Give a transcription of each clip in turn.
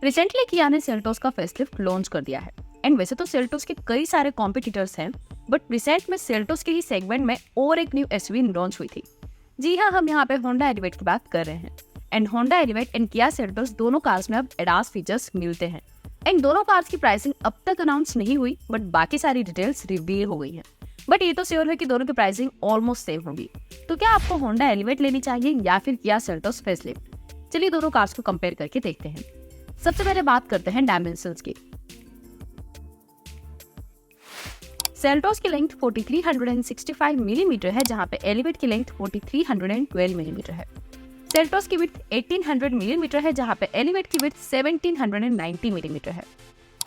Recently किया ने Seltos का फेसलिफ्ट लॉन्च कर दिया है। एंड वैसे तो सेल्टोस के कई सारे कॉम्पिटिटर्स हैं, बट रिसेंट में सेल्टोस के ही सेगमेंट में और एक न्यू एसयूवी लॉन्च हुई थी। जी हाँ, हम यहाँ पे होंडा एलिवेट की बात कर रहे हैं। And Honda elevate and Kia Seltos दोनों कार्स में अब एडास फीचर्स मिलते हैं। एंड दोनों कार्स की प्राइसिंग अब तक अनाउंस नहीं हुई, बट बाकी सारी डिटेल्स रिवील हो गई है। बट ये तो श्योर है कि दोनों की प्राइसिंग ऑलमोस्ट सेम होगी। तो क्या आपको होंडा एलिवेट लेनी चाहिए या फिर किया सेल्टोस फेसलिफ्ट? चलिए दोनों कार्स को कंपेयर करके देखते हैं। सबसे पहले बात करते हैं डायमेंशंस की। सेल्टोस की लेंथ 4365 मिलीमीटर है, जहां पे एलिवेट की लेंथ 4312 मिलीमीटर है। सेल्टोस की विड्थ 1800 मिलीमीटर है, जहां पे एलिवेट की विड्थ 1790 मिलीमीटर है।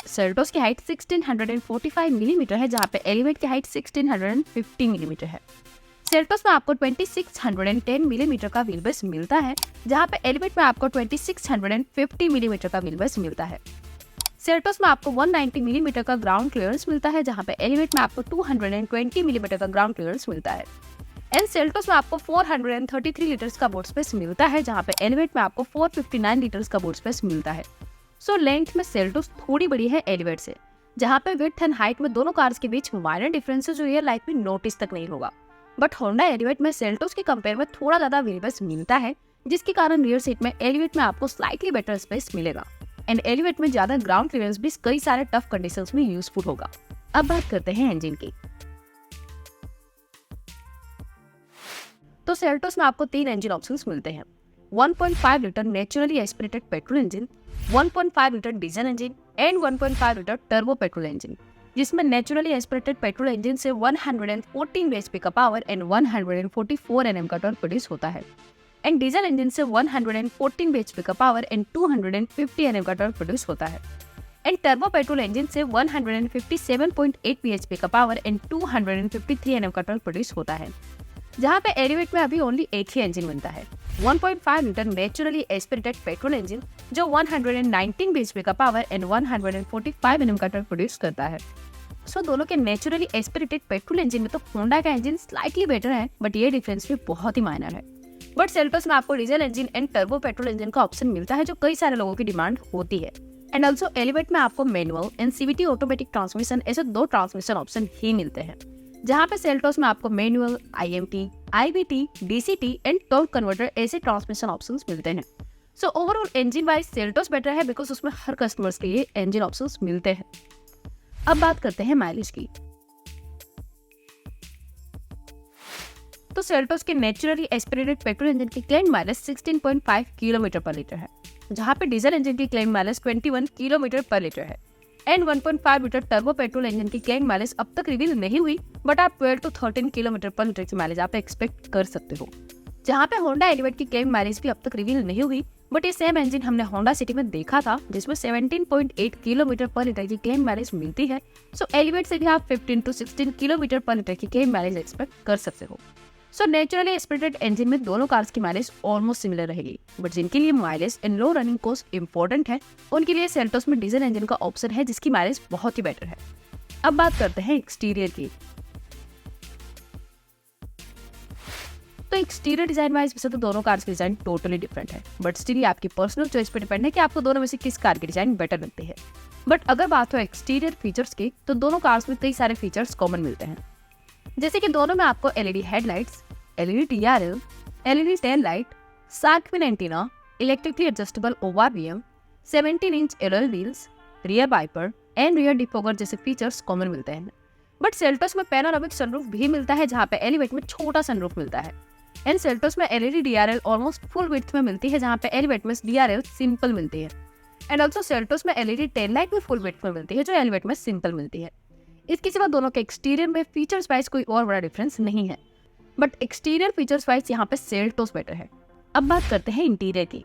सेल्टोस की हाइट 1645 मिलीमीटर है, जहां पे एलिवेट की हाइट 1650 मिलीमीटर है। सेल्टोस में आपको 2610 मिलीमीटर का व्हील बेस मिलता है, जहां पे एलिवेट में आपको 2650 मिलीमीटर का व्हील बेस मिलता है। सेल्टोस में आपको 190 मिलीमीटर का ग्राउंड क्लियरेंस मिलता है, जहां पे एलिवेट में आपको 220 मिलीमीटर का ग्राउंड क्लियरेंस मिलता है। एंड सेल्टोस में आपको 433 लीटर्स का बूट स्पेस मिलता है, जहां पे एलिवेट में आपको 459 लीटर्स का बूट स्पेस मिलता है। सो लेंथ में सेल्टोस थोड़ी बड़ी है एलिवेट से, जहां पे विड्थ एंड हाइट में दोनों कार्स के बीच माइनर डिफरेंसेस जो रियल लाइफ में नोटिस तक नहीं होगा। बट होंडा एलिवेट में सेल्टोस के कंपेयर में थोड़ा ज्यादा व्हील बेस मिलता है, जिसके कारण रियर सीट में एलिवेट में आपको स्लाइटली बेटर स्पेस मिलेगा। एंड एलिवेट में ज्यादा ग्राउंड क्लियरेंस भी कई सारे टफ कंडीशंस में यूजफुल होगा। अब बात करते हैं इंजन की। तो सेल्टोस में आपको 3 इंजन ऑप्शंस मिलते हैं। 1.5 litre naturally aspirated petrol engine, 1.5 litre diesel engine and 1.5 litre turbo petrol engine, जिसमें नेचुरली एस्पिरेटेड पेट्रोल इंजन से 114 bhp का पावर एंड 144 Nm का टॉर्क प्रोड्यूस होता है। एंड डीजल इंजन से 114 bhp का पावर एंड 250 Nm का टॉर्क प्रोड्यूस होता है। एंड टर्बो पेट्रोल इंजन से 157.8 bhp का पावर एंड 253 Nm का टॉर्क प्रोड्यूस होता है। जहाँ पे एलिवेट में अभी ओनली एक ही इंजन बनता है, 1.5 litre naturally aspirated petrol engine, जो 119 bhp का पावर एंड 145 Nm का टॉर्क प्रोड्यूस करता है। सो दोनों के नेचुरली एस्पिरेटेड पेट्रोल इंजन में तो होंडा का इंजन स्लाइटली बेटर है, बट ये डिफरेंस भी बहुत ही माइनर है। बट सेल्टोस में आपको diesel engine and turbo petrol engine का ऑप्शन मिलता है, जो कई सारे लोगों की डिमांड होती है। एंड ऑल्सो एलिवेट में आपको manual and CVT automatic transmission ऐसे 2 ट्रांसमिशन ऑप्शन ही मिलते हैं, जहाँ पे सेल्टोस में आपको manual, IMT, IVT, DCT and torque converter ऐसे ट्रांसमिशन ऑप्शंस मिलते हैं। So overall engine wise Seltos better है, बिकॉज उसमें हर कस्टमर्स के लिए इंजन ऑप्शंस मिलते हैं। अब बात करते हैं माइलेज की। तो सेल्टोस के नेचुरली एस्पिरेटेड पेट्रोल इंजन की क्लेम माइलेज 16.5 किलोमीटर पर लीटर है, जहाँ पे डीजल इंजन की क्लेम माइलेज 21 किलोमीटर पर लीटर है। And 1.5 litre turbo petrol engine की क्लेम माइलेज अब तक रिवील नहीं हुई, बट आप 12 to 13 किलोमीटर पर लीटर की माइलेज आप एक्सपेक्ट कर सकते हो। जहाँ पे होंडा एलिवेट की क्लेम माइलेज भी अब तक रिवील नहीं हुई, बट ये सेम इंजन हमने होंडा सिटी में देखा था, जिसमें 17.8 किलोमीटर पर लीटर की क्लेम माइलेज मिलती है। सो एलिवेट से भी आप 15 to 16 किलोमीटर पर लीटर की क्लेम माइलेज एक्सपेक्ट कर सकते हो। सो नेचुरली एस्पिरेटेड इंजन में दोनों कार्स की माइलेज ऑलमोस्ट सिमिलर रहेगी, बट जिनके लिए mileage and low running cost important है, उनके लिए सेल्टोस में डीजल इंजन का ऑप्शन है, जिसकी माइलेज बहुत ही बेटर है। अब बात करते हैं एक्सटीरियर की। तो एक्सटीरियर डिजाइन वाइज वैसे तो दोनों कार्स की डिजाइन टोटली डिफरेंट है, बट स्टिल ये आपकी पर्सनल चॉइस पे डिपेंड है कि आपको दोनों में से किस कार की डिजाइन बेटर लगती है। बट अगर बात हो एक्सटीरियर फीचर्स की, तो दोनों कार्स में कई सारे फीचर्स कॉमन मिलते हैं, जैसे कि दोनों में आपको LED headlights, LED TRL, LED tail light, shark fin antenna, electrically adjustable ORVM, 17-inch alloy wheels, rear wiper and rear defogger जैसे फीचर्स कॉमन मिलते हैं। बट सेल्टोस में पैनोरामिक सनरूफ भी मिलता है, जहाँ पे एलिवेट में छोटा सनरूफ मिलता है। एंड सेल्टोस में LED DRL almost full width में मिलती है, जहाँ पे एलिवेट में DRL सिंपल मिलती है। एंड ऑल्सो सेल्टोस में LED टेल लाइट भी फुल विड्थ में मिलती है, जो एलिवेट में सिंपल मिलती है। इसके सिवा दोनों के एक्सटीरियर में फीचर्स वाइज कोई और बड़ा डिफरेंस नहीं है, बट एक्सटीरियर फीचर्स वाइज यहाँ पे सेल्टोस बेटर है। अब बात करते हैं इंटीरियर की।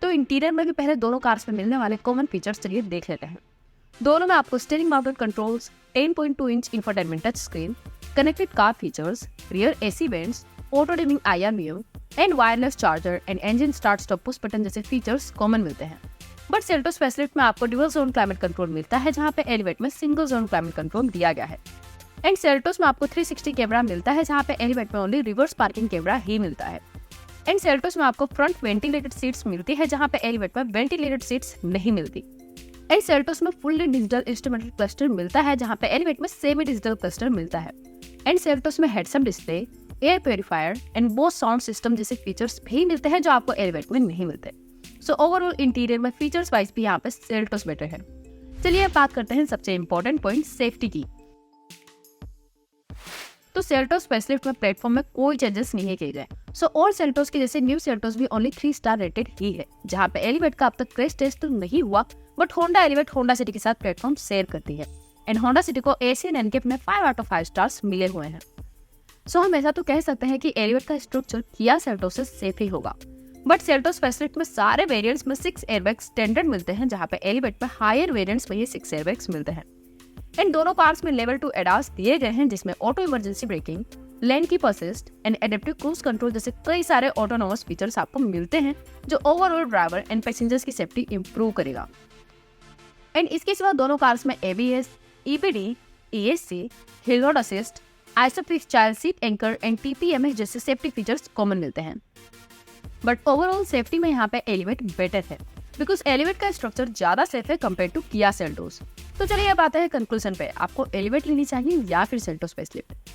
तो इंटीरियर में भी पहले दोनों कार्स में मिलने वाले कॉमन फीचर्स चलिए देख लेते हैं। दोनों में आपको steering mounted controls, 10.2-inch infotainment touch screen, connected car features, rear AC vents, auto dimming IR and wireless charger and engine start stop push button जैसे फीचर्स कॉमन मिलते हैं। बट सेल्टोस फेसलिफ्ट में आपको ड्यूअल जोन क्लाइमेट कंट्रोल मिलता है, जहाँ पे elevate में सिंगल जोन क्लाइमेट कंट्रोल दिया गया है। एंड सेल्टोस में आपको 360 कैमरा मिलता है, जहाँ पे एलिवेट में ओनली रिवर्स पार्किंग कैमरा ही मिलता है। एंड सेल्टोस में आपको फ्रंट वेंटिलेटेड सीट्स मिलती है, जहाँ पे एलिवेट में वेंटिलेटेड सीट्स नहीं मिलती। एंड सेल्टोस में फुल्ली डिजिटल इंस्ट्रूमेंटल क्लस्टर मिलता है, जहाँ पे एलिवेट में सेमी डिजिटल क्लस्टर मिलता है। एंड सेल्टोस में heads up display, air purifier and both sound system जैसे फीचर्स भी मिलते हैं, जो आपको एलिवेट में नहीं मिलते। सो ओवरऑल इंटीरियर में फीचर्स वाइज भी यहाँ पे सेल्टोस बेटर है। चलिए अब बात करते हैं सबसे इंपॉर्टेंट पॉइंट, सेफ्टी की। तो सेल्टोस फेसलिफ्ट में प्लेटफॉर्म में कोई चेंजेस नहीं किए गए। सो ऑल सेल्टोस के जैसे न्यू सेल्टोस भी ओनली 3 स्टार रेटेड ही है, जहाँ पे एलिवेट का अब तक क्रैश टेस्ट तो नहीं हुआ, but Honda elevate Honda city के साथ प्लेटफॉर्म शेयर करती है। एंड होंडा सिटी को एशियन एनकेप में 5 आउट ऑफ 5 स्टार्स मिले हुए हैं। सो हम ऐसा तो कह सकते हैं कि एलिवेट का स्ट्रक्चर किया सेल्टोस से सेफ ही होगा। बट सेल्टोस फेसलिफ्ट में सारे वेरिएंट्स में 6 एयरबैग्स स्टैंडर्ड मिलते हैं, जहाँ पे एलिवेट में हायर वेरिएंट्स में ये 6 एयरबैग्स मिलते हैं। इन दोनों कार्स में लेवल 2 एडास दिए गए हैं, जिसमें auto emergency braking, lane keep assist and adaptive cruise control जैसे कई सारे ऑटोनोमस फीचर्स आपको मिलते हैं, जो ओवरऑल ड्राइवर एंड पैसेंजर्स की सेफ्टी इंप्रूव करेगा। एंड इसके सिवा दोनों कार्स में ABS, EPD, ESC, hill road assist, ISOFIX child seat anchor and TPMS जैसे सेफ्टी फीचर्स कॉमन मिलते हैं। बट ओवरऑल सेफ्टी में यहाँ पे एलिवेट बेटर है, बिकॉज एलिवेट का स्ट्रक्चर ज्यादा सेफ है कंपेयर टू किया सेल्टोस। तो चलिए अब आते हैं कंक्लूजन पे, आपको एलिवेट लेनी चाहिए या फिर सेल्टोस फेसलिफ्ट।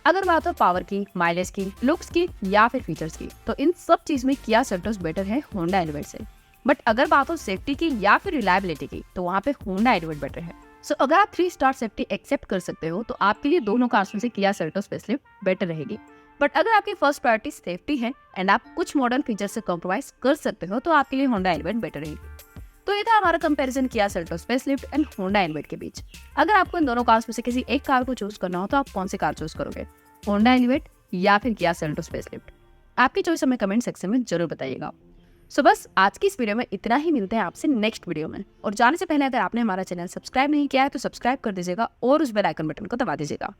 अगर बात हो पावर की, माइलेज की, लुक्स की या फिर फीचर्स की, तो इन सब चीज में किया सेल्टोस बेटर है होंडा एलिवेट से। बट अगर बात हो सेफ्टी की या फिर रिलायबिलिटी की, तो वहाँ पे होंडा एलिवेट बेटर है। सो अगर आप 3 स्टार सेफ्टी एक्सेप्ट कर सकते हो, तो आपके लिए दोनों कार्स में से किया सेल्टोस फेसलिफ्ट बेटर रहेगी। बट अगर आपकी फर्स्ट प्रायोरिटी सेफ्टी है एंड आप कुछ मॉडर्न फीचर से कॉम्प्रोमाइज कर सकते हो, तो आपके लिए होंडा एलिवेट बेटर रहेगी। तो ये था हमारा comparison Kia Seltos facelift and Honda elevate के बीच। अगर आपको इन दोनों कार्स में से किसी एक कार को चूज करना हो, तो आप कौन सी कार चूज करोगे, होंडा एलिवेट या फिर किया सेल्टोस फेसलिफ्ट? आपकी चॉइस हमें कमेंट सेक्शन में जरूर बताइएगा। सो बस आज की इस वीडियो में इतना ही, मिलते हैं आपसे नेक्स्ट वीडियो में। और जाने से पहले अगर आपने हमारा चैनल सब्सक्राइब नहीं किया है, तो सब्सक्राइब कर दीजिएगा और उस बेल आइकन बटन को दबा दीजिएगा।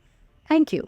Thank you.